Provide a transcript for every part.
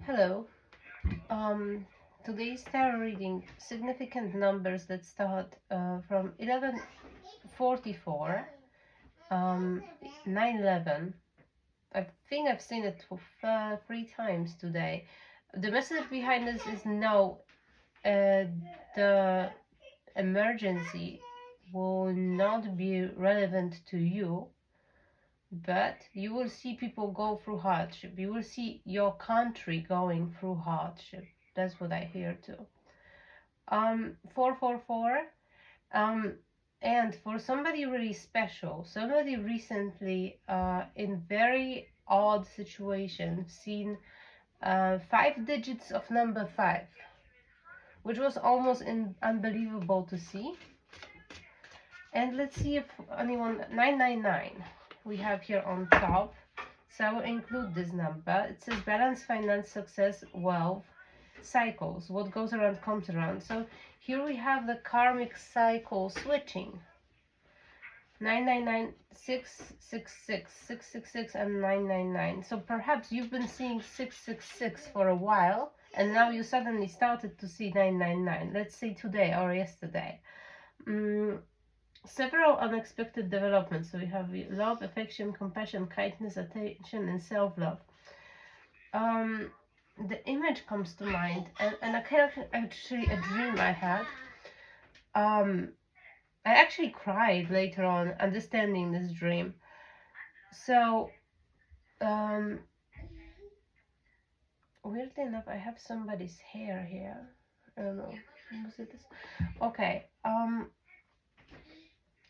Hello. Um, Today's tarot reading significant numbers that start from 1144, 911. I think I've seen it for 3 times today. The message behind this is no, the emergency will not be relevant to you, but you will see people go through hardship. You will see your country going through hardship. That's what I hear too. 444. Um, and for somebody really special, somebody recently in very odd situation, seen 5 digits of number 5, which was almost unbelievable to see. And let's see if anyone 999 we have here on top. So I will include this number. It says balance, finance, success, wealth, cycles. What goes around comes around. So here we have the karmic cycle switching. 999, 666, 666, and 999. So perhaps you've been seeing 666 for a while, and now you suddenly started to see 999. Let's say today or yesterday. Several unexpected developments. So we have love, affection, compassion, kindness, attention, and self-love. The image comes to mind, and actually a dream I had. I actually cried later on understanding this dream. So, weirdly enough, I have somebody's hair here. I don't know. Was it this? Okay.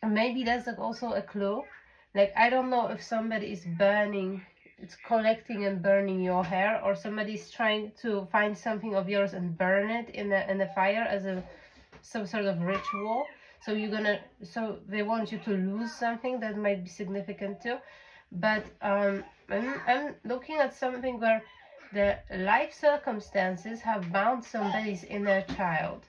Maybe that's like also a clue. Like, I don't know if somebody is burning, it's collecting and burning your hair, or somebody's trying to find something of yours and burn it in the fire as some sort of ritual. So they want you to lose something that might be significant too. But I'm looking at something where the life circumstances have bound somebody's inner child.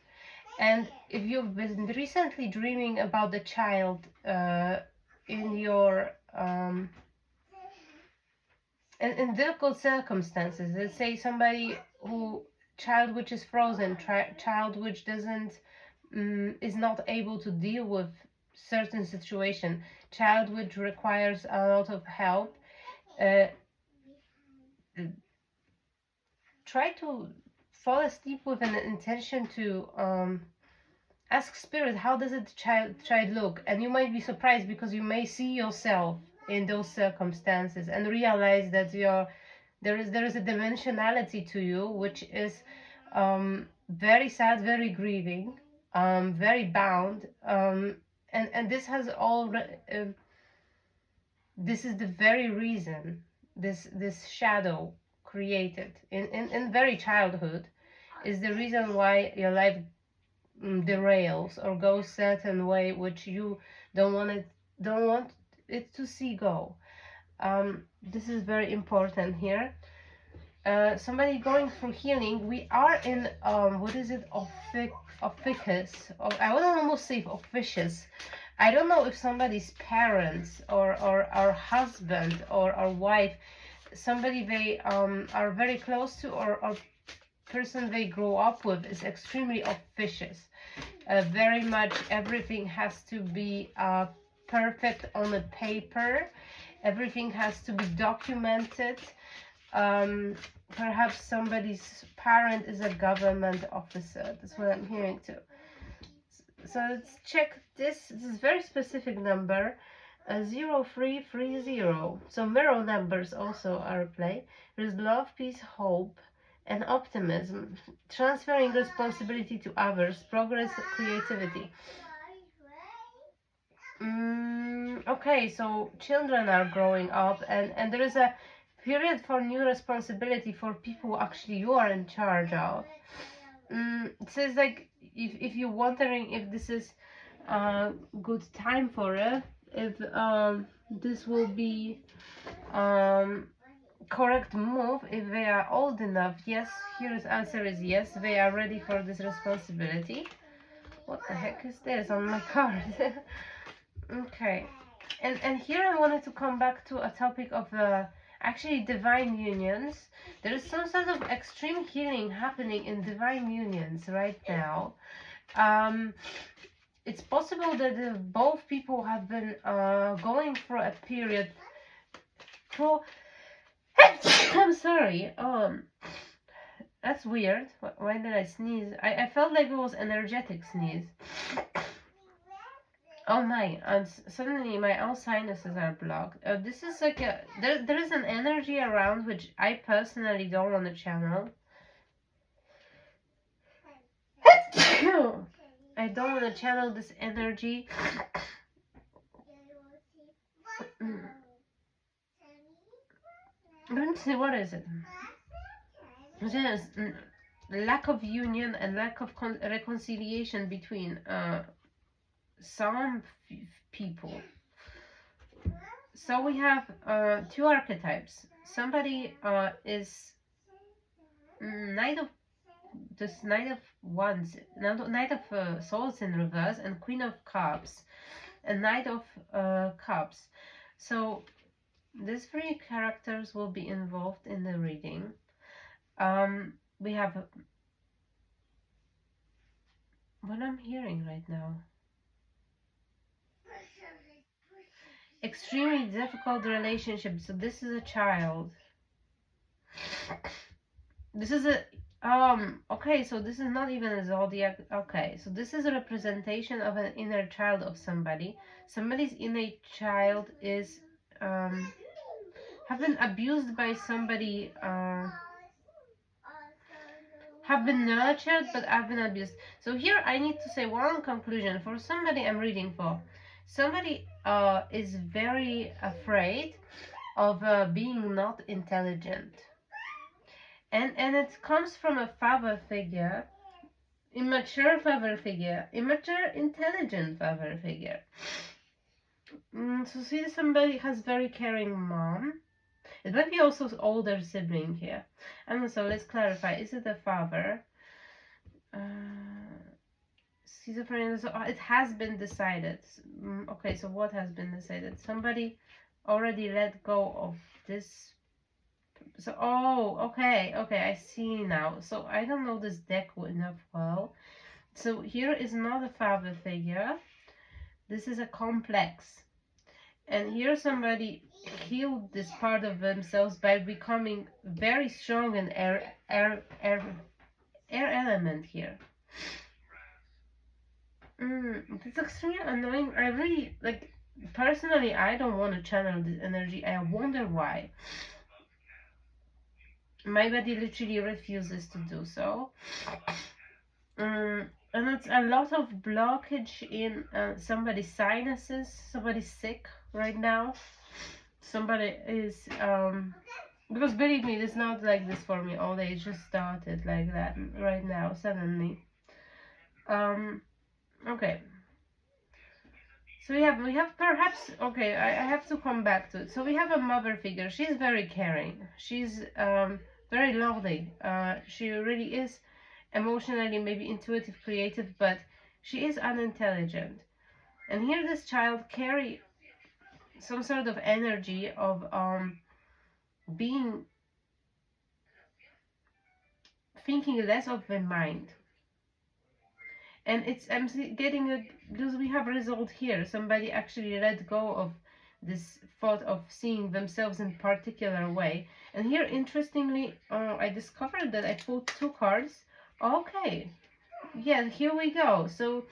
And if you've been recently dreaming about the child in your in difficult circumstances, let's say somebody child which is frozen, child which doesn't is not able to deal with certain situation, child which requires a lot of help, try to fall asleep with an intention to ask spirit, how does the child look? And you might be surprised because you may see yourself in those circumstances and realize that there is a dimensionality to you which is very sad, very grieving, very bound, and this has all this is the very reason this shadow created in very childhood is the reason why your life derails or goes certain way which you don't want it to see go. This is very important here. Somebody going through healing. We are in what is it, officus, I would almost say officious. I don't know if somebody's parents or our husband or our wife, somebody they are very close to, or person they grow up with is extremely officious. Very much everything has to be perfect on the paper. Everything has to be documented. Perhaps somebody's parent is a government officer. That's what I'm hearing too. So let's check this. This is very specific number. 0330. So mirror numbers also are at play. There's love, peace, hope, and optimism, transferring responsibility to others, progress, creativity. Okay, so children are growing up, and there is a period for new responsibility for people actually you are in charge of. It says like if you're wondering if this is a good time for it, if this will be correct move, if they are old enough. Yes, here's answer is yes, they are ready for this responsibility. What the heck is this on my card? Okay, and here I wanted to come back to a topic of actually divine unions. There is some sort of extreme healing happening in divine unions right now. It's possible that both people have been going through a period for I'm sorry. That's weird. Why did I sneeze? I felt like it was energetic sneeze. Oh my! And suddenly my own sinuses are blocked. This is like there is an energy around which I personally don't want to channel. I don't want to channel this energy. Let me see, what is it? There's lack of union and lack of reconciliation between some people. So we have two archetypes. Somebody is Knight of Wands, Knight of Swords in reverse, and Queen of Cups, and Knight of Cups. So these three characters will be involved in the reading. We have what I'm hearing right now. Extremely difficult relationship. So this is a child. This is a okay, so this is not even a zodiac. Okay, so this is a representation of an inner child of somebody. Somebody's inner child is have been abused by somebody, have been nurtured but have been abused. So here I need to say one conclusion for somebody I'm reading for. Somebody is very afraid of being not intelligent. And it comes from a father figure, immature father figure, immature intelligent father figure. So see, somebody has very caring mom. It might be also older sibling here. And so let's clarify, is it a father? Schizophrenia, so it has been decided. Okay, so what has been decided? Somebody already let go of this. So, oh, okay, I see now. So I don't know this deck enough well. So here is not a father figure. This is a complex. And here somebody healed this part of themselves by becoming very strong in air element here. It's extremely annoying. I really, like, personally, I don't want to channel this energy. I wonder why. My body literally refuses to do so. And it's a lot of blockage in somebody's sinuses. Somebody's sick right now. Somebody is because believe me, it's not like this for me all day. It just started like that right now suddenly. Okay, so we have perhaps, okay, I have to come back to it. So we have a mother figure. She's very caring. She's very lovely. She really is emotionally, maybe intuitive, creative, but she is unintelligent. And here this child carry some sort of energy of being thinking less of the mind. And it's, I'm getting a, because we have result here. Somebody actually let go of this thought of seeing themselves in particular way. And here, interestingly, I discovered that I pulled two cards. Okay, yeah, here we go. So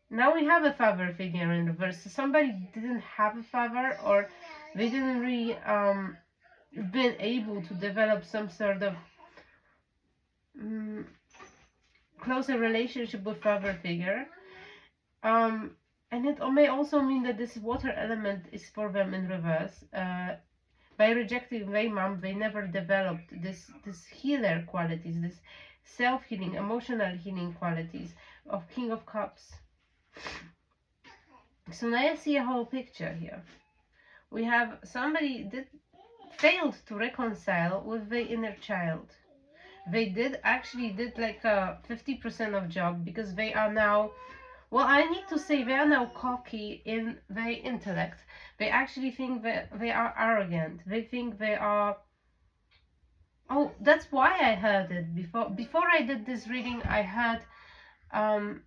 now we have a father figure in reverse. So somebody didn't have a father, or they didn't really been able to develop some sort of closer relationship with father figure. And it may also mean that this water element is for them in reverse. By rejecting their mom, they never developed this healer qualities, this self-healing, emotional healing qualities of King of Cups. So now I see a whole picture here. We have somebody that failed to reconcile with their inner child. They did like a 50% of job, because they are now Well, I need to say they are now cocky in their intellect. They actually think that they are arrogant. They think they are. Oh, that's why I heard it before. Before I did this reading, I heard um,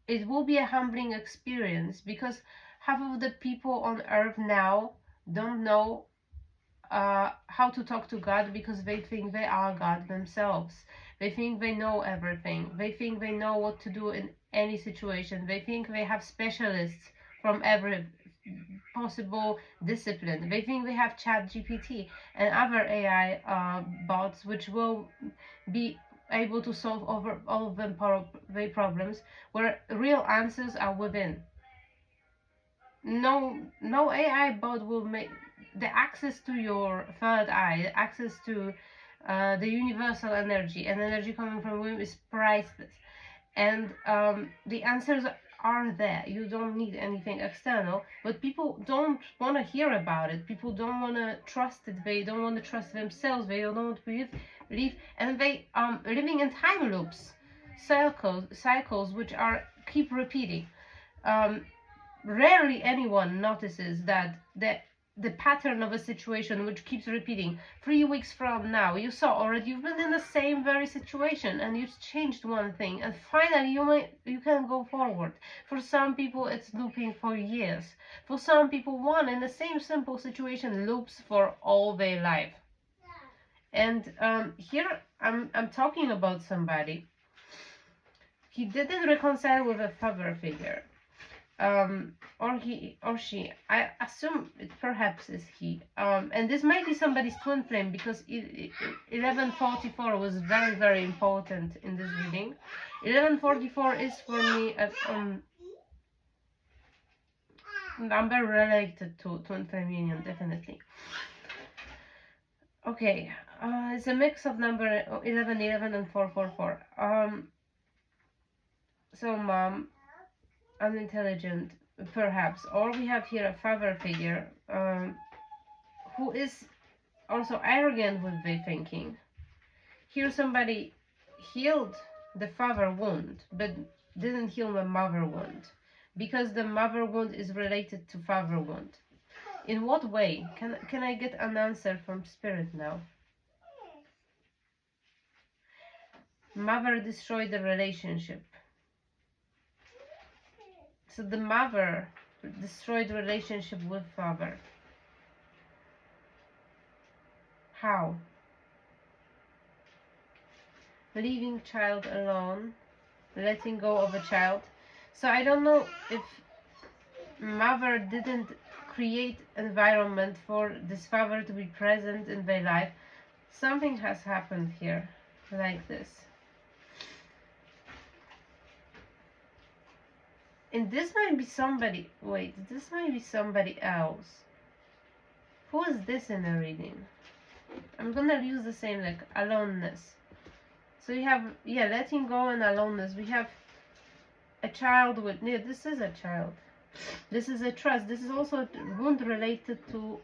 it will be a humbling experience because half of the people on earth now don't know how to talk to God because they think they are God themselves. They think they know everything. They think they know what to do in any situation. They think they have specialists from every possible discipline. They think they have ChatGPT and other AI bots which will be able to solve over all of them their problems, where real answers are within. No AI bot will make the access to your third eye, access to the universal energy and energy coming from within is priceless. And the answers are there. You don't need anything external, but people don't want to hear about it. People don't want to trust it. They don't want to trust themselves. They don't want to believe, and they living in time loops, cycles which are keep repeating. Um, Rarely anyone notices that the pattern of a situation which keeps repeating. 3 weeks from now, you saw already you've been in the same very situation and you've changed one thing, and finally you can go forward. For some people, it's looping for years. For some people, one in the same simple situation loops for all their life. And here I'm talking about somebody. He didn't reconcile with a father figure. Or he or she, I assume it perhaps is he, and this might be somebody's twin flame because 1144 was very, very important in this reading. 1144 is for me a number related to twin flame union, definitely. Okay, it's a mix of number 1111 and 444. So mom, unintelligent perhaps, or we have here a father figure who is also arrogant with their thinking. Here somebody healed the father wound but didn't heal the mother wound because the mother wound is related to father wound. In what way? Can I get an answer from spirit now? Mother destroyed the relationship. So the mother destroyed the relationship with father. How? Leaving child alone, letting go of a child. So I don't know if mother didn't create environment for this father to be present in their life. Something has happened here like this. And this might be somebody, wait, this might be somebody else. Who is this in a reading? I'm gonna use the same, like aloneness. So you have, yeah, letting go and aloneness. We have a child with, yeah, this is a child. This is a trust. This is also a wound related to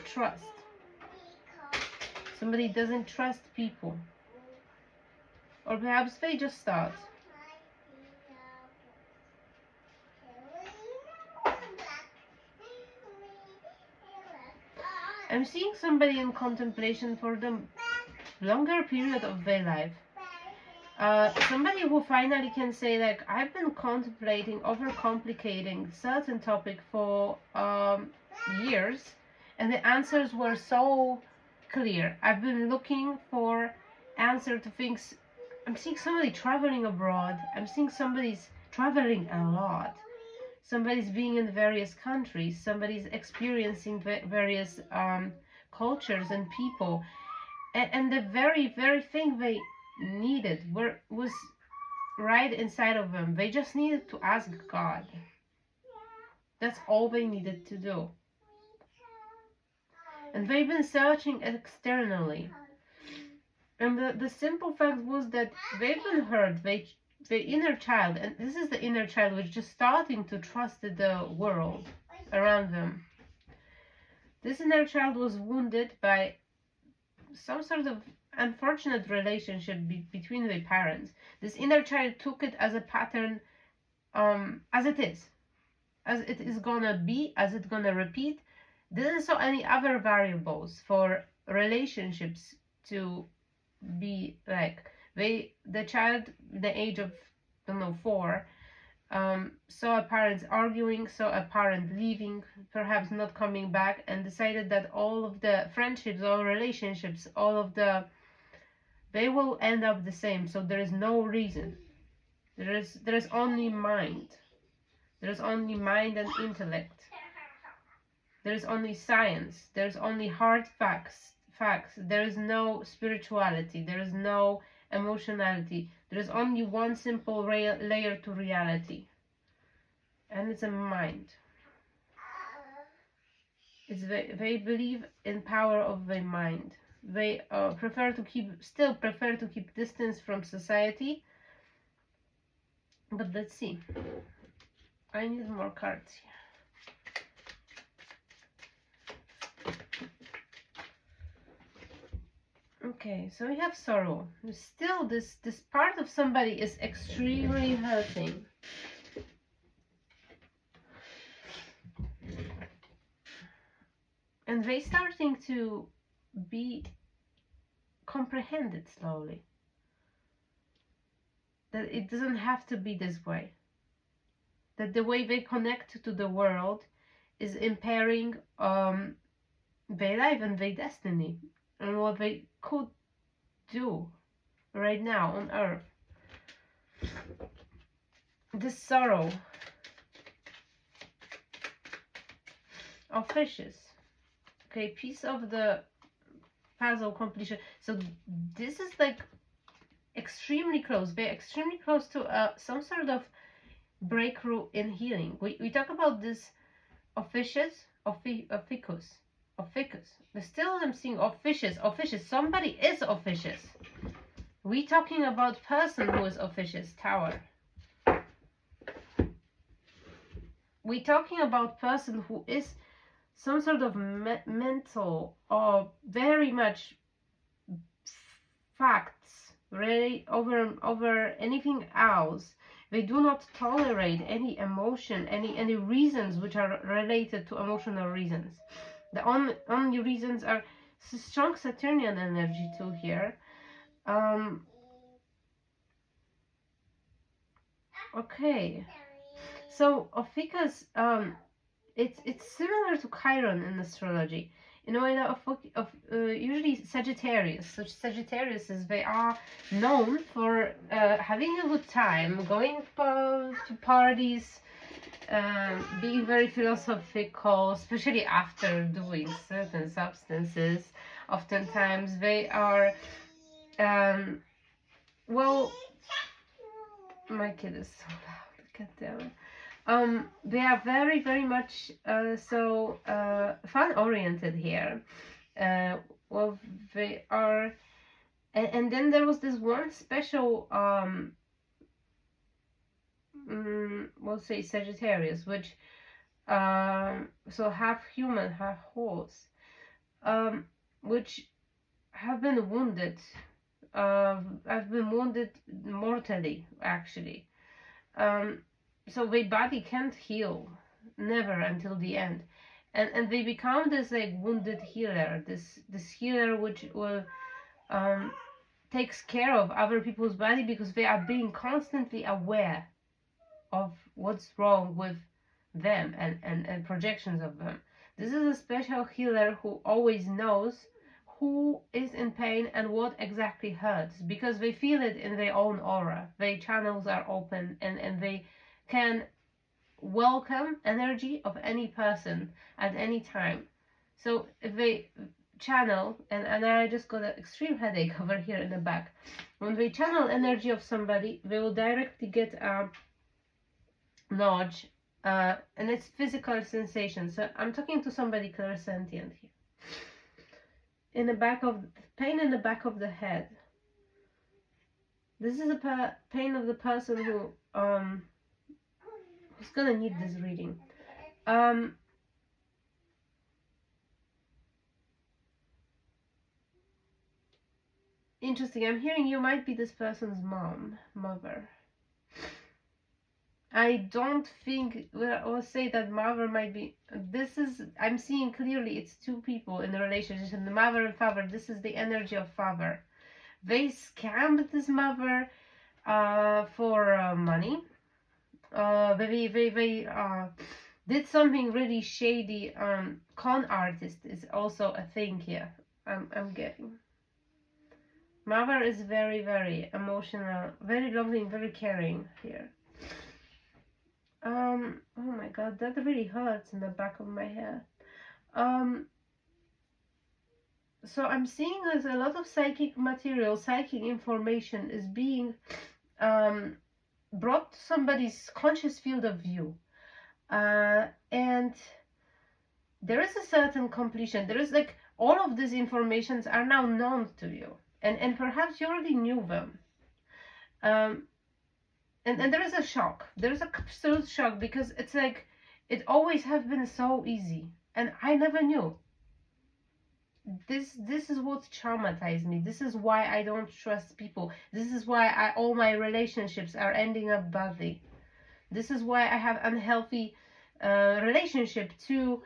trust. Somebody doesn't trust people. Or perhaps they just start. I'm seeing somebody in contemplation for the longer period of their life. Somebody who finally can say, like, I've been contemplating, overcomplicating certain topic for years, and the answers were so clear. I've been looking for answer to things. I'm seeing somebody traveling abroad. I'm seeing somebody's traveling a lot. Somebody's being in various countries. Somebody's experiencing various cultures and people. And the very, very thing they needed was right inside of them. They just needed to ask God. That's all they needed to do. And they've been searching externally. And the simple fact was that they've been hurt. The inner child, and this is the inner child, was just starting to trust the world around them. This inner child was wounded by some sort of unfortunate relationship between their parents. This inner child took it as a pattern as it is, as it is gonna be, as it's gonna repeat. There isn't so any other variables for relationships to be like. The child, the age of, I don't know, 4, saw a parent arguing, saw a parent leaving, perhaps not coming back, and decided that all of the friendships, all relationships, they will end up the same. So there is no reason. There is only mind. There is only mind and intellect. There is only science. There is only hard facts. There is no spirituality. There is no emotionality. There is only one simple layer to reality, and it's a mind. They believe in power of the mind. They still prefer to keep distance from society. But let's see. I need more cards here. Okay, so we have sorrow. Still, this part of somebody is extremely hurting. And they starting to be comprehended slowly. That it doesn't have to be this way. That the way they connect to the world is impairing their life and their destiny and what they could do right now on earth. This sorrow of fishes. Okay, piece of the puzzle completion. So this is like extremely close. They're extremely close to some sort of breakthrough in healing. We talk about this officious, officus. But still I'm seeing officious. Somebody is officious. We talking about person who is officious, Tower. We talking about person who is some sort of mental or very much facts really over anything else. They do not tolerate any emotion, any reasons which are related to emotional reasons. The only reasons are strong Saturnian energy too here. Okay, so Ophiuchus, it's similar to Chiron in astrology. In a way that usually Sagittarius. So Sagittariuses, they are known for having a good time, going to parties, being very philosophical, especially after doing certain substances. Oftentimes they are, well, my kid is so loud, God damn it. They are very, very much fun oriented here. Well, they are, and then there was this one special, we'll say Sagittarius, which, so half human, half horse, which have been wounded. I've been wounded mortally, actually. So their body can't heal, never until the end, and they become this like wounded healer, this healer which will takes care of other people's body because they are being constantly aware of what's wrong with them and projections of them. This is a special healer who always knows who is in pain and what exactly hurts because they feel it in their own aura. Their channels are open and they can welcome energy of any person at any time. So if they channel, and I just got an extreme headache over here in the back. When they channel energy of somebody, they will directly get a nudge, and it's physical sensation. So I'm talking to somebody clairsentient here. In the back of pain in the back of the head. This is a pain of the person who who's gonna need this reading. Interesting. I'm hearing you might be this person's mother. I don't think, well, I will say that mother might be, this is, I'm seeing clearly it's two people in a relationship, the mother and father. This is the energy of father. They scammed this mother for money. They did something really shady. Con artist is also a thing here. I'm getting. Mother is very, very emotional, very loving, very caring here. Oh my god, that really hurts in the back of my head. Um, so I'm seeing there's a lot of psychic material, psychic information is being um, brought to somebody's conscious field of view. And there is a certain completion. There is like all of these informations are now known to you, and perhaps you already knew them. Um, and there is a shock. There is a absolute shock because it's like it always have been so easy, and I never knew. This is what traumatized me. This is why I don't trust people. This is why all my relationships are ending up badly. This is why I have unhealthy relationship to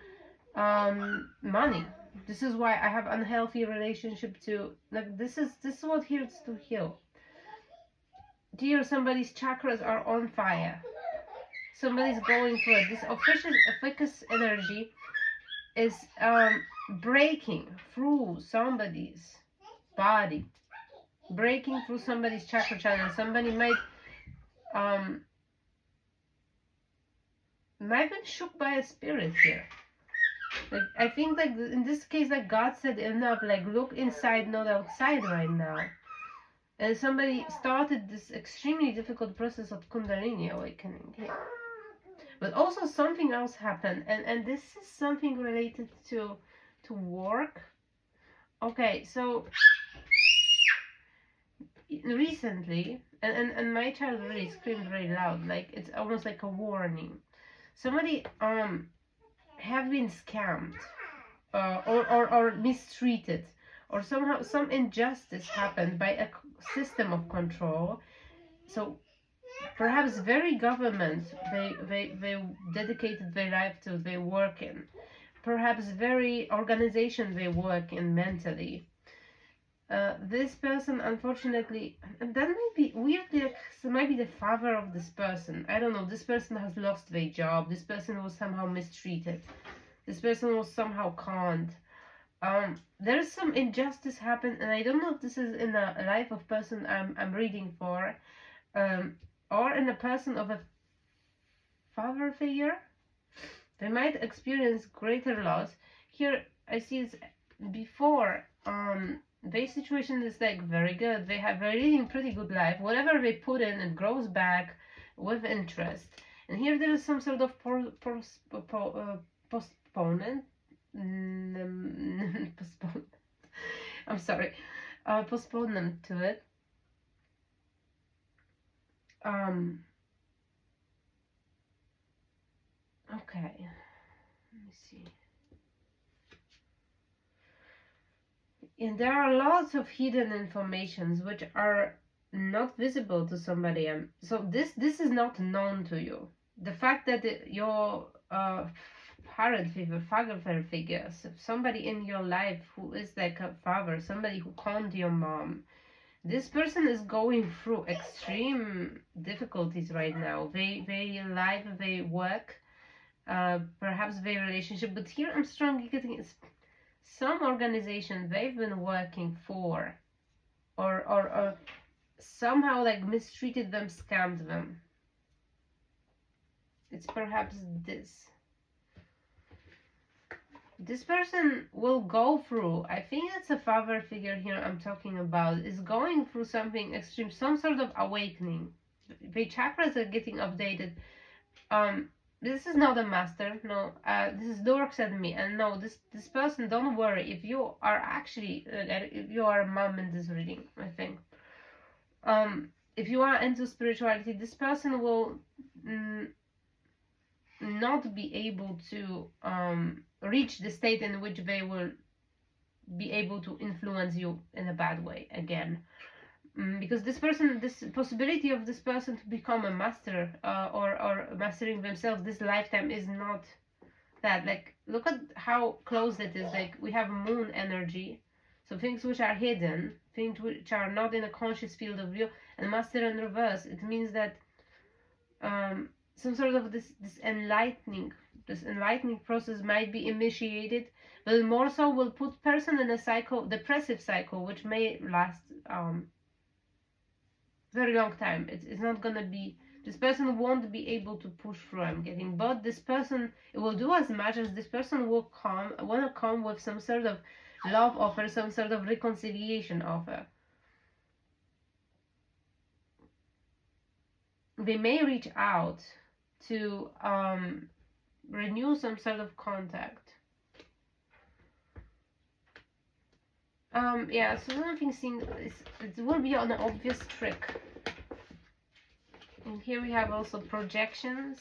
money. This is why I have unhealthy relationship to, like, this is what heals to heal. Dear, somebody's chakras are on fire. Somebody's going through it. This officious energy is breaking through somebody's body, breaking through somebody's chakra channel. Somebody um might be shook by a spirit here. Like, I think, like, in this case, like, God said enough, like, look inside, not outside right now. And somebody started this extremely difficult process of Kundalini awakening here. But also something else happened, and this is something related to work. Okay, so recently, and my child really screamed very loud, like it's almost like a warning. Somebody have been scammed, or mistreated, or somehow some injustice happened by a system of control. So perhaps very government they dedicated their life to, they work in, perhaps very organization they work in mentally. This person, unfortunately, and that might be weirdly, like, so maybe the father of this person, I don't know, this person has lost their job, this person was somehow mistreated, this person was somehow conned. There is some injustice happened, and I don't know if this is in a life of person I'm reading for, or in a person of a father figure. They might experience greater loss. Here I see it's before their situation is like very good. They have a really pretty good life. Whatever they put in, it grows back with interest. And here there is some sort of postponement. Postpone. I'm sorry. Postponement to it. Okay. Let me see. And there are lots of hidden informations which are not visible to somebody. So this is not known to you. The fact that your parent figure, father figures, somebody in your life who is like a father, somebody who conned your mom, this person is going through extreme difficulties right now. They life, they work, perhaps their relationship. But here I'm strongly getting some organization they've been working for, or somehow like mistreated them, scammed them. It's perhaps this person will go through, I think it's a father figure here I'm talking about, is going through something extreme, some sort of awakening. The chakras are getting updated. This is not a master, no. This is Dork said me, and no, this person, don't worry if you are actually if you are a mom in this reading, I think. If you are into spirituality, this person will not be able to reach the state in which they will be able to influence you in a bad way again. Because this person, this possibility of this person to become a master, or mastering themselves this lifetime is not that. Like, look at how close it is. Like, we have moon energy, so things which are hidden, things which are not in a conscious field of view, and master in reverse. It means that some sort of this enlightening process might be initiated, but more so will put person in a depressive cycle, which may last very long time. It's not gonna be, this person won't be able to push through, I'm getting, but this person, it will do as much as this person will wanna come with some sort of love offer, some sort of reconciliation offer. They may reach out to renew some sort of contact. Yeah, so something seems, it will be an obvious trick. And here we have also projections.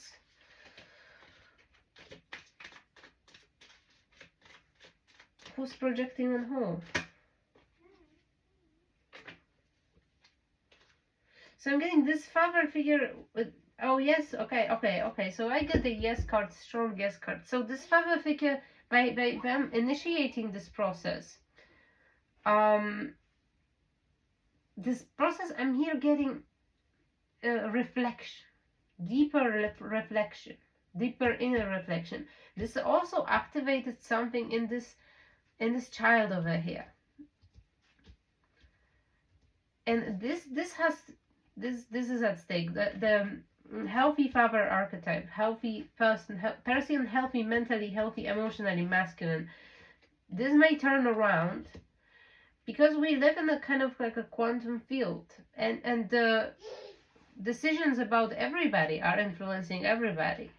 Who's projecting on who? So I'm getting this father figure with, oh yes, okay. So I get the yes card, strong yes card. So this father figure, by them initiating this process, this process, I'm here getting reflection, deeper reflection, deeper inner reflection. This also activated something in this child over here, and this is at stake. The healthy father archetype, healthy person, healthy mentally, healthy emotionally, masculine. This may turn around because we live in a kind of like a quantum field, and the decisions about everybody are influencing everybody.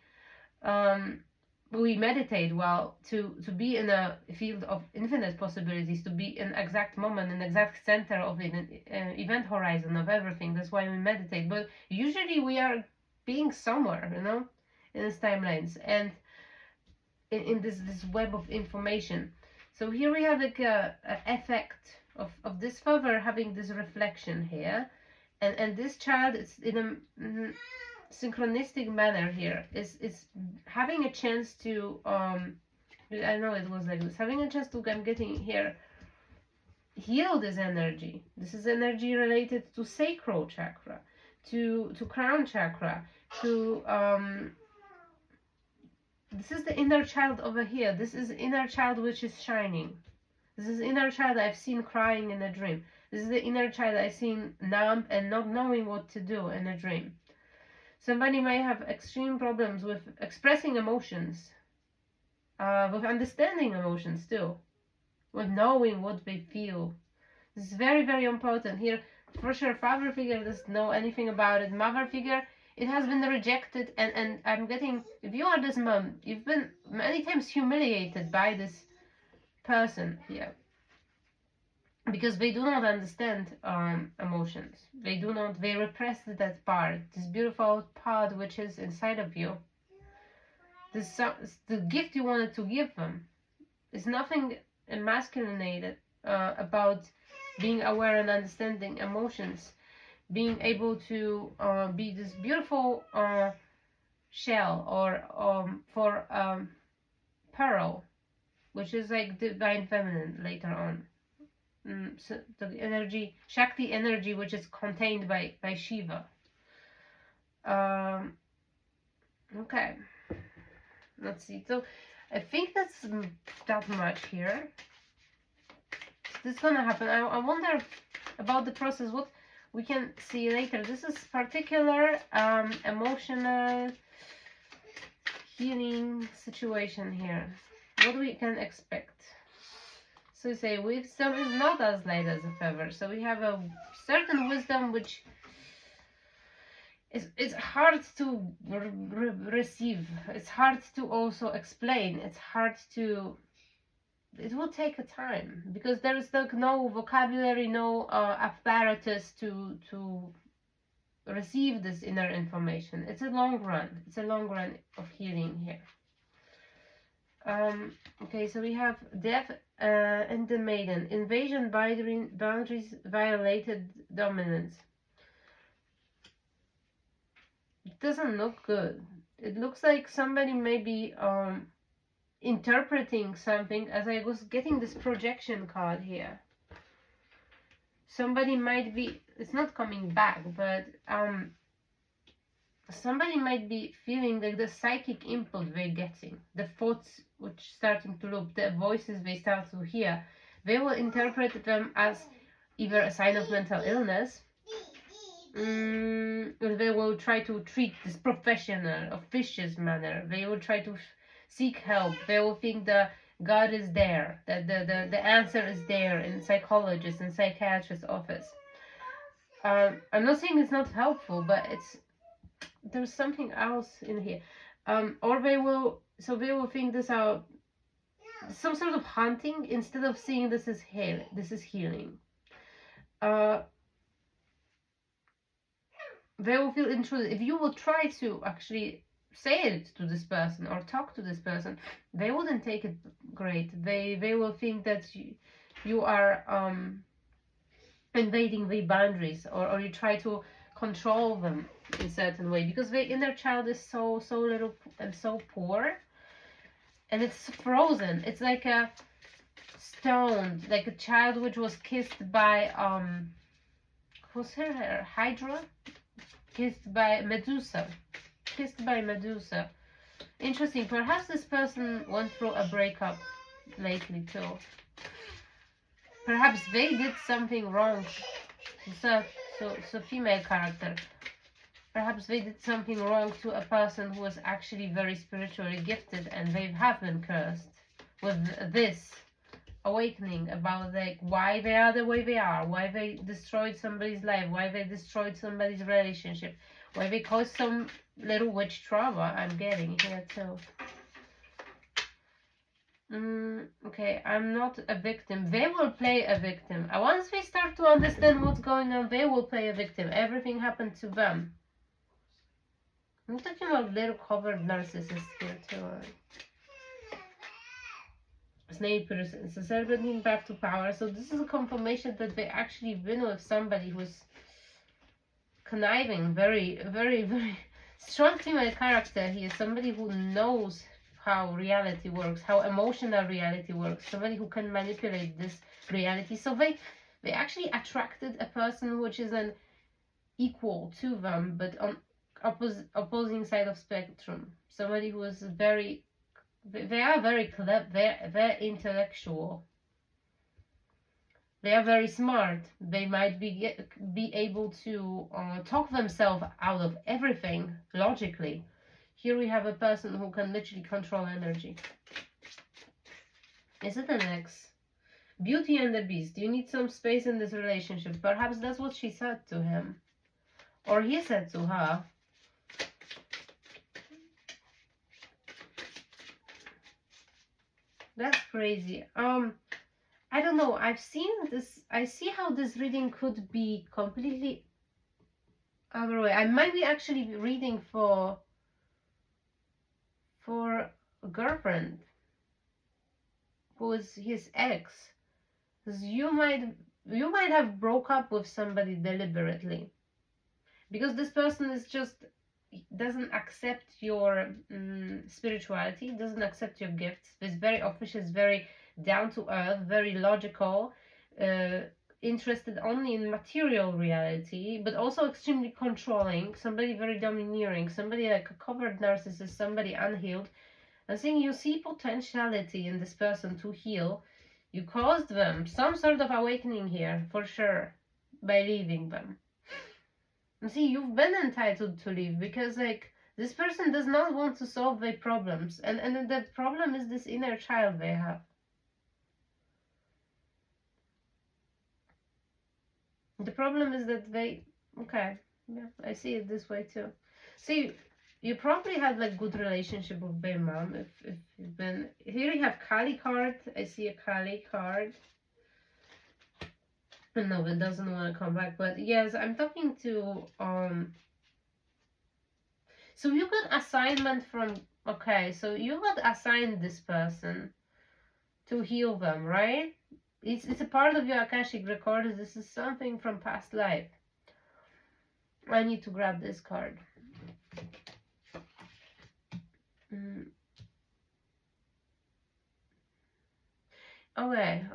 We meditate well to be in a field of infinite possibilities, to be in exact moment, in exact center of an event horizon of everything. That's why we meditate. But usually we are being somewhere, you know, in these timelines and in this web of information. So here we have like a effect of this father having this reflection here, and this child is in a synchronistic manner here, is having a chance to I know it was like this, having a chance to, I'm getting here, heal this energy. This is energy related to sacral chakra, to crown chakra, to this is the inner child over here. This is inner child which is shining. This is inner child I've seen crying in a dream. This is the inner child I've seen numb and not knowing what to do in a dream. Somebody may have extreme problems with expressing emotions, with understanding emotions too, with knowing what they feel. This is very, very important here. For sure, father figure doesn't know anything about it. Mother figure, it has been rejected, and I'm getting, if you are this mom, you've been many times humiliated by this person here, because they do not understand emotions. They repress that part, this beautiful part which is inside of you. The gift you wanted to give them is nothing emasculated about being aware and understanding emotions, being able to be this beautiful shell, or for pearl, which is like divine feminine later on. So the energy, Shakti energy, which is contained by Shiva. Okay, let's see. So I think that's that much here. This is gonna happen. I wonder about the process, what we can see later. This is particular emotional healing situation here. What we can expect. So we say wisdom is not as light as a feather. So we have a certain wisdom which it's hard to receive. It's hard to also explain. It's hard to. It will take a time because there is like no vocabulary, no apparatus to receive this inner information. It's a long run. It's a long run of healing here. Okay, so we have death and the maiden. Invasion boundaries violated dominance. It doesn't look good. It looks like somebody may be interpreting something, as I was getting this projection card here. Somebody might be, it's not coming back, but somebody might be feeling like the psychic input they're getting, the thoughts which starting to loop, the voices they start to hear, they will interpret them as either a sign of mental illness, or they will try to treat this professional, officious manner. They will try to seek help. They will think that God is there, that the answer is there in psychologist and psychiatrist office. I'm not saying it's not helpful, but there's something else in here. Or they will think this are some sort of hunting instead of seeing this as healing. They will feel intruded. If you will try to actually say it to this person or talk to this person, they wouldn't take it great. They will think that you are invading the boundaries, or you try to control them in a certain way, because their inner child is so little and so poor, and it's frozen. It's like a stone, like a child which was kissed by who's her Hydra, kissed by Medusa. Interesting. Perhaps this person went through a breakup lately too. Perhaps they did something wrong. So female character. Perhaps they did something wrong to a person who was actually very spiritually gifted, and they have been cursed with this awakening about like why they are the way they are, why they destroyed somebody's life, why they destroyed somebody's relationship, why they caused some little witch trauma. I'm getting here too. Okay, I'm not a victim. They will play a victim. Once they start to understand what's going on, they will play a victim. Everything happened to them. I'm talking about little covered narcissists here too. Snake person, so celebrating back to power. So this is a confirmation that they actually been with somebody who's conniving, very, very, very strong female character here. Somebody who knows how reality works, how emotional reality works. Somebody who can manipulate this reality. So they actually attracted a person which is an equal to them, but on opposing side of spectrum. Somebody who is very. They are very clever, they're intellectual. They are very smart. They might be able to talk themselves out of everything logically. Here we have a person who can literally control energy. Is it an ex? Beauty and the Beast. You need some space in this relationship. Perhaps that's what she said to him. Or he said to her. That's crazy. I don't know. I've seen this. I see how this reading could be completely other way. I might be actually reading for a girlfriend who is his ex. Because you might have broke up with somebody deliberately. Because this person is just doesn't accept your spirituality, doesn't accept your gifts. It's very officious, very down to earth, very logical, interested only in material reality, but also extremely controlling, somebody very domineering, somebody like a covered narcissist, somebody unhealed. I think you see potentiality in this person to heal. You caused them some sort of awakening here, for sure, by leaving them. See, you've been entitled to leave because, like, this person does not want to solve their problems. And the problem is this inner child they have. The problem is that they... Okay, yeah, I see it this way too. See, you probably had, like, good relationship with their mom if you've been... Here you have Kali card. I see a Kali card. No, it doesn't want to come back, but yes, I'm talking to so you got assignment from, okay, so you got assigned this person to heal them, right? It's a part of your Akashic record. This is something from past life. I need to grab this card.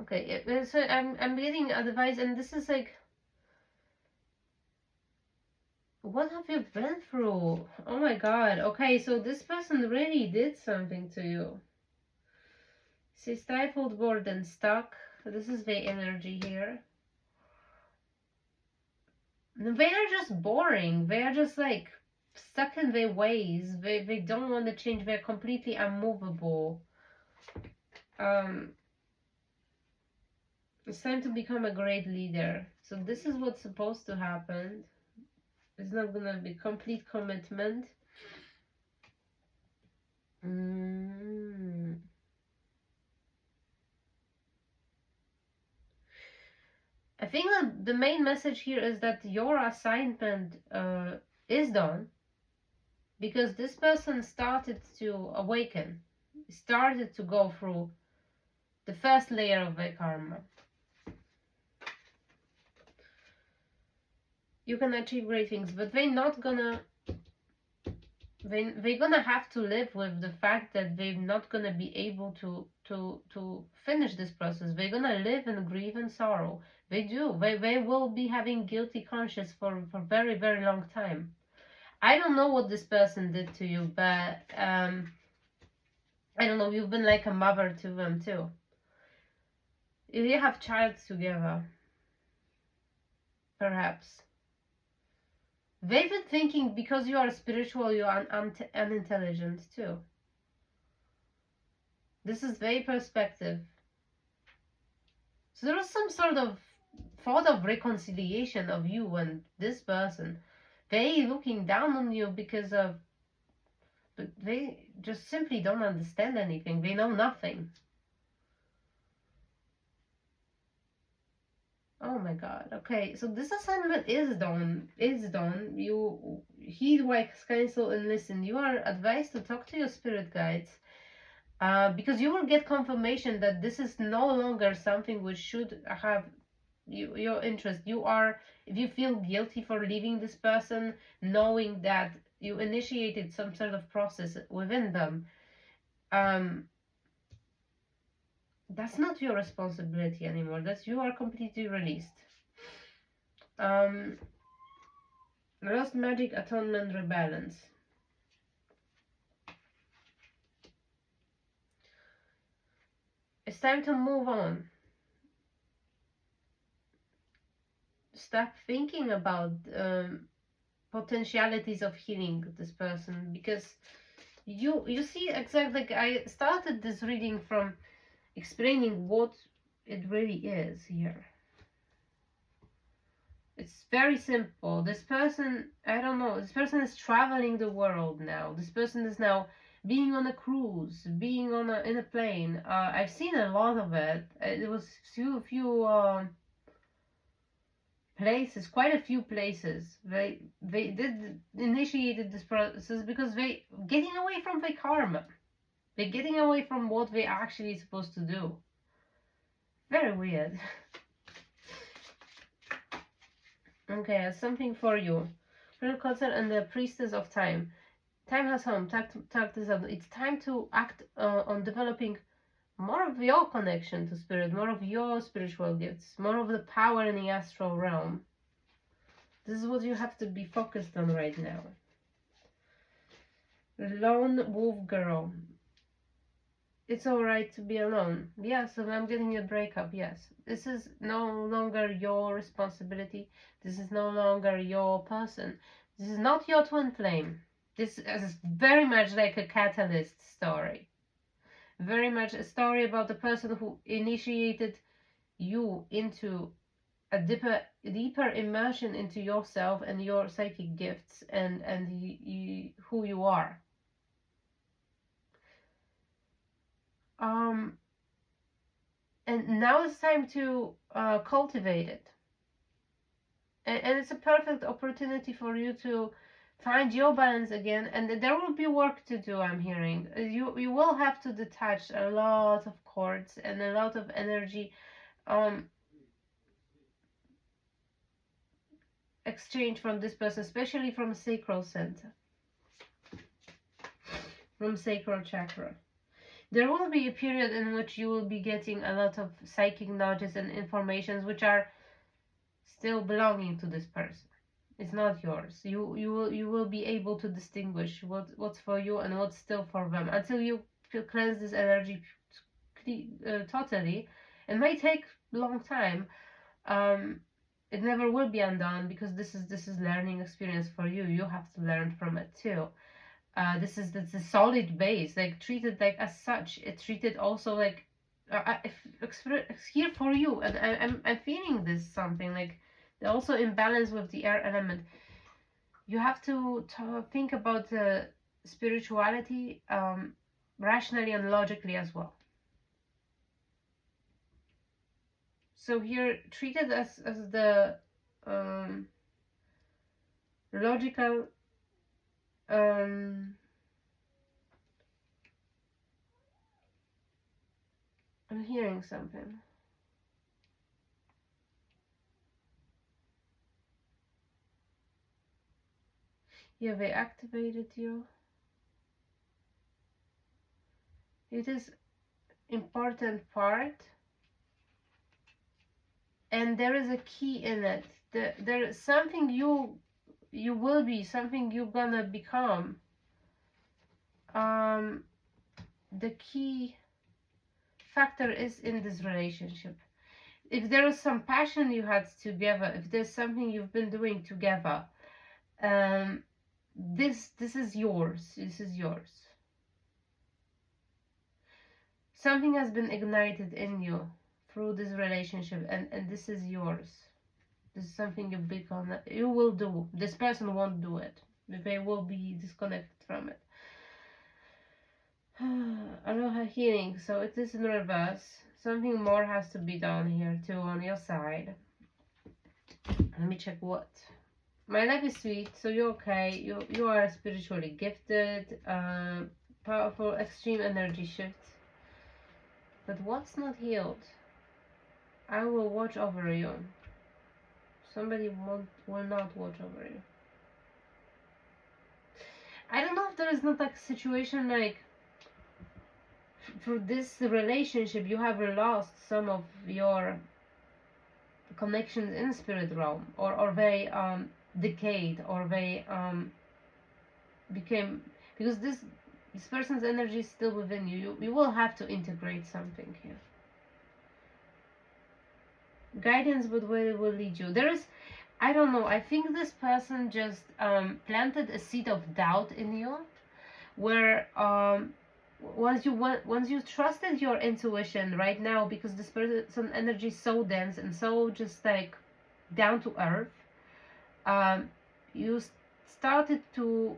Okay. So I'm getting advice, and this is like, what have you been through? Oh my God. Okay, so this person really did something to you. See, stifled, bored, and stuck. This is the energy here. They are just boring. They are just like stuck in their ways. They don't want to change. They're completely unmovable. It's time to become a great leader. So this is what's supposed to happen. It's not gonna be complete commitment. I think that the main message here is that your assignment is done, because this person started to awaken, started to go through the first layer of their karma. You can achieve great things, but they're not gonna they're gonna have to live with the fact that they're not gonna be able to finish this process. They're gonna live in grief and sorrow. They will be having guilty conscience for very, very long time. I don't know what this person did to you, but I don't know, you've been like a mother to them too. You have child together, perhaps. They've been thinking because you are spiritual, you are unintelligent too. This is their perspective. So there was some sort of thought of reconciliation of you and this person. They looking down on you because of, but they just simply don't understand anything. They know nothing. Oh my God. Okay, so this assignment is done. You heed wise counsel and listen. You are advised to talk to your spirit guides, because you will get confirmation that this is no longer something which should have your interest. If you feel guilty for leaving this person, knowing that you initiated some sort of process within them, that's not your responsibility anymore. You are completely released. Lost magic, atonement, rebalance. It's time to move on. Stop thinking about potentialities of healing this person, because you see, exactly like I started this reading from explaining what it really is here. It's very simple. This person, I don't know, this person is traveling the world now. This person is now being on a cruise, being in a plane. I've seen a lot of it. It was few places, quite a few places. They did initiated this process because they getting away from their karma. They're getting away from what they actually supposed to do. Very weird. Okay, something for you. Real concern and the priestess of time. Time has come. Talk this out. It's time to act on developing more of your connection to spirit, more of your spiritual gifts, more of the power in the astral realm. This is what you have to be focused on right now. Lone wolf girl. It's alright to be alone. Yes, I'm getting a breakup. Yes. This is no longer your responsibility. This is no longer your person. This is not your twin flame. This is very much like a catalyst story. Very much a story about the person who initiated you into a deeper immersion into yourself and your psychic gifts and who you are. And now it's time to cultivate it. And it's a perfect opportunity for you to find your balance again. And there will be work to do, I'm hearing. You will have to detach a lot of cords and a lot of energy exchange from this person, especially from sacral center, from sacral chakra. There will be a period in which you will be getting a lot of psychic nudges and informations which are still belonging to this person. It's not yours. You will be able to distinguish what's for you and what's still for them until you cleanse this energy totally. It may take a long time. It never will be undone, because this is learning experience for you. You have to learn from it too. This is the solid base. Like, treat it like as such. It treated also like it's here for you. And I'm feeling this something like they're also in balance with the air element. You have to think about the spirituality rationally and logically as well. So here, treat it as the logical I'm hearing something. Yeah, they activated you. It is important part, and there is a key in it. There is something you will be, something you're gonna become. The key factor is in this relationship. If there is some passion you had together, if there's something you've been doing together, this is yours. This is yours. Something has been ignited in you through this relationship, and this is yours. This is something you will do. This person won't do it. They will be disconnected from it. Aloha healing. So it is in reverse. Something more has to be done here too on your side. Let me check what. My life is sweet, so you're okay. You are spiritually gifted, powerful, extreme energy shifts. But what's not healed? I will watch over you. Somebody will not watch over you. I don't know if there is not like a situation like for this relationship you have lost some of your connections in spirit realm, or they decayed, or they became, because this person's energy is still within you. You will have to integrate something here. Guidance, but where it will lead you. There is, I don't know, I think this person just planted a seed of doubt in you, where once you trusted your intuition right now, because this person energy is so dense and so just like down to earth, you started to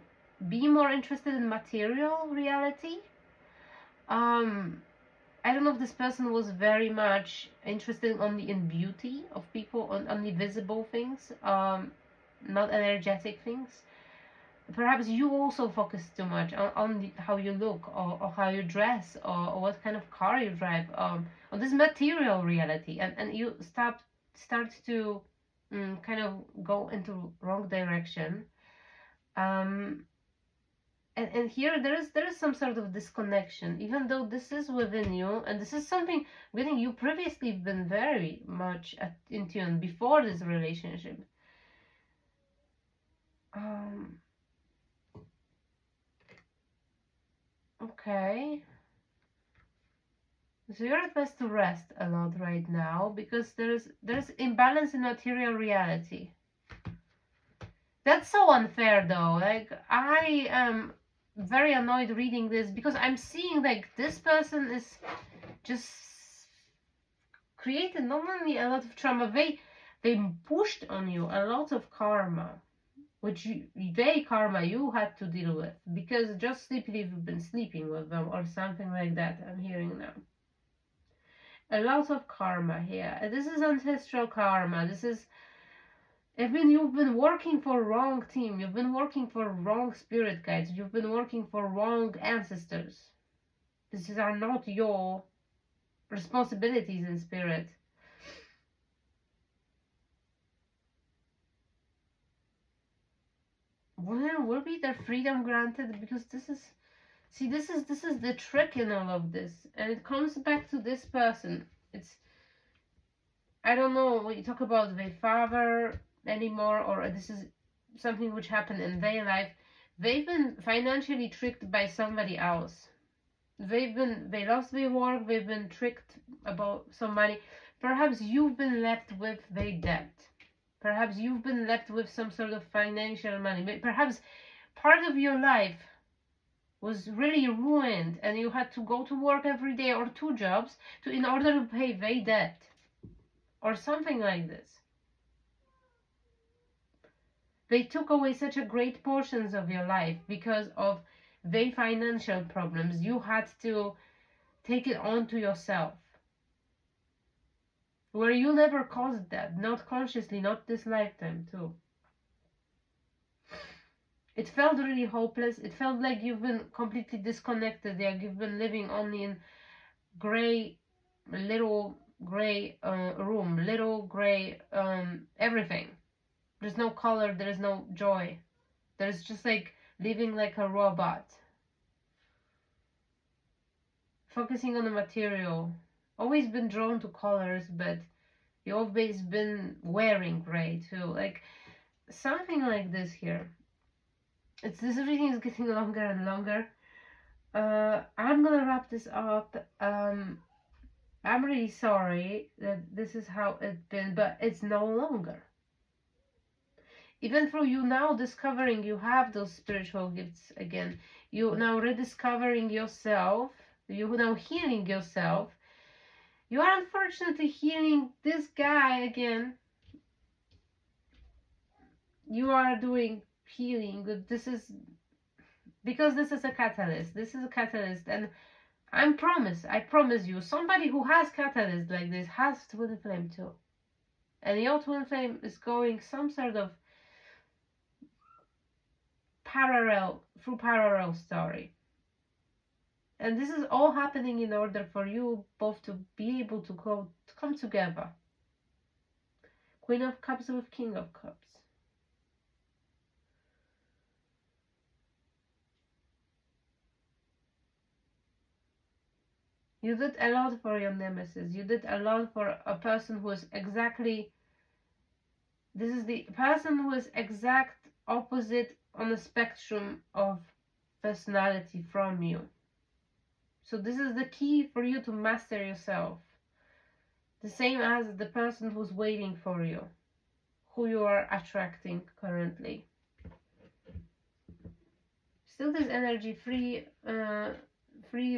be more interested in material reality. I don't know if this person was very much interested only in beauty of people, on only visible things, not energetic things. Perhaps you also focus too much on how you look, or how you dress, or what kind of car you drive, on this material reality, and you start to kind of go into wrong direction. And here there is some sort of disconnection, even though this is within you, and this is something within you previously been very much in tune before this relationship. Okay. So you're advised to rest a lot right now, because there's imbalance in material reality. That's so unfair though. Like, I am very annoyed reading this, because I'm seeing like this person is just created not only a lot of trauma, they pushed on you a lot of karma, which you had to deal with, because just simply you've been sleeping with them or something like that. I'm hearing now. A lot of karma here. This is ancestral karma. This is, you've been working for wrong team. You've been working for wrong spirit guides. You've been working for wrong ancestors. These are not your responsibilities in spirit. will be their freedom granted? Because this is, see, this is the trick in all of this, and it comes back to this person. It's, I don't know when you talk about their father anymore, or this is something which happened in their life. They've been financially tricked by somebody else. They lost their work. They've been tricked about some money. Perhaps you've been left with their debt. Perhaps you've been left with some sort of financial money. Perhaps part of your life was really ruined and you had to go to work every day or 2 jobs in order to pay their debt or something like this. They took away such a great portions of your life because of their financial problems. You had to take it on to yourself. Where you never caused that, not consciously, not this lifetime too. It felt really hopeless. It felt like you've been completely disconnected. Like you've been living only in little gray room, little gray everything. There's no color, there's no joy. There's just like living like a robot. Focusing on the material. Always been drawn to colors, but you've always been wearing gray too. Like something like this here. This reading is getting longer and longer. I'm gonna wrap this up. I'm really sorry that this is how it's been, but it's no longer. Even through you now discovering you have those spiritual gifts again, you now rediscovering yourself, you now healing yourself, you are unfortunately healing this guy again. You are doing healing, but this is because this is a catalyst. This is a catalyst, and I promise you, somebody who has catalyst like this has twin flame too. And your twin flame is going some sort of parallel story. And this is all happening in order for you both to be able to come together. Queen of Cups with King of Cups. You did a lot for your nemesis. You did a lot for a person who is exactly... This is the person who is exact opposite on the spectrum of personality from you. So this is the key for you to master yourself. The same as the person who's waiting for you, who you are attracting currently. Still this energy free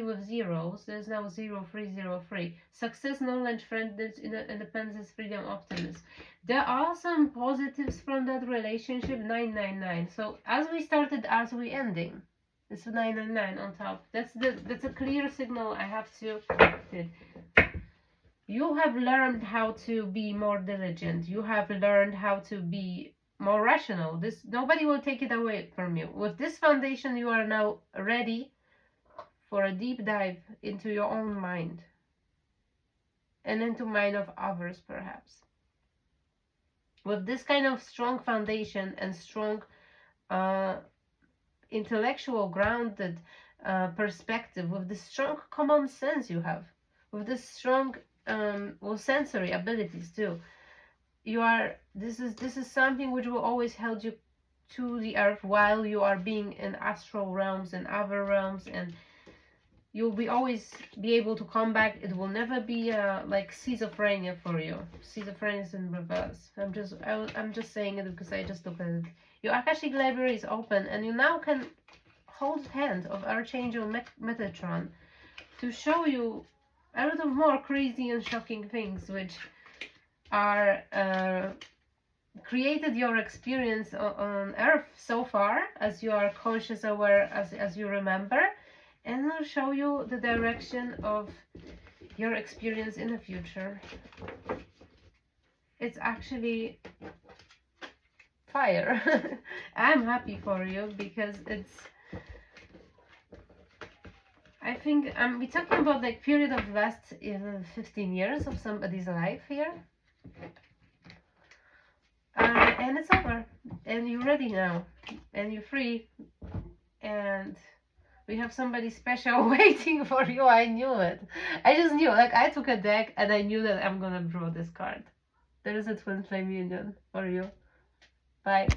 with zeros. There's now 0, 3, 0, 3. Success, knowledge, friendship, independence, freedom, optimism. There are some positives from that relationship. 999. So as we started, as we ending. It's 999 on top. That's a clear signal I have to. You have learned how to be more diligent. You have learned how to be more rational. Nobody will take it away from you. With this foundation, you are now ready for a deep dive into your own mind and into mind of others, perhaps. With this kind of strong foundation and strong intellectual grounded perspective, with this strong common sense you have, with this strong sensory abilities too, this is something which will always hold you to the earth while you are being in astral realms and other realms, and you'll always be able to come back. It will never be like schizophrenia for you. Schizophrenia is in reverse. I'm just saying it because I just looked at it. Your Akashic library is open, and you now can hold hand of Archangel Metatron to show you a lot of more crazy and shocking things which are created your experience on Earth so far, as you are conscious, aware, as you remember, and I'll show you the direction of your experience in the future. It's actually fire. I'm happy for you because I think we're talking about like period of last 15 years of somebody's life here. And it's over. And you're ready now. And you're free. And we have somebody special waiting for you. I knew it. I just knew. Like, I took a deck and I knew that I'm gonna draw this card. There is a twin flame union for you. Bye.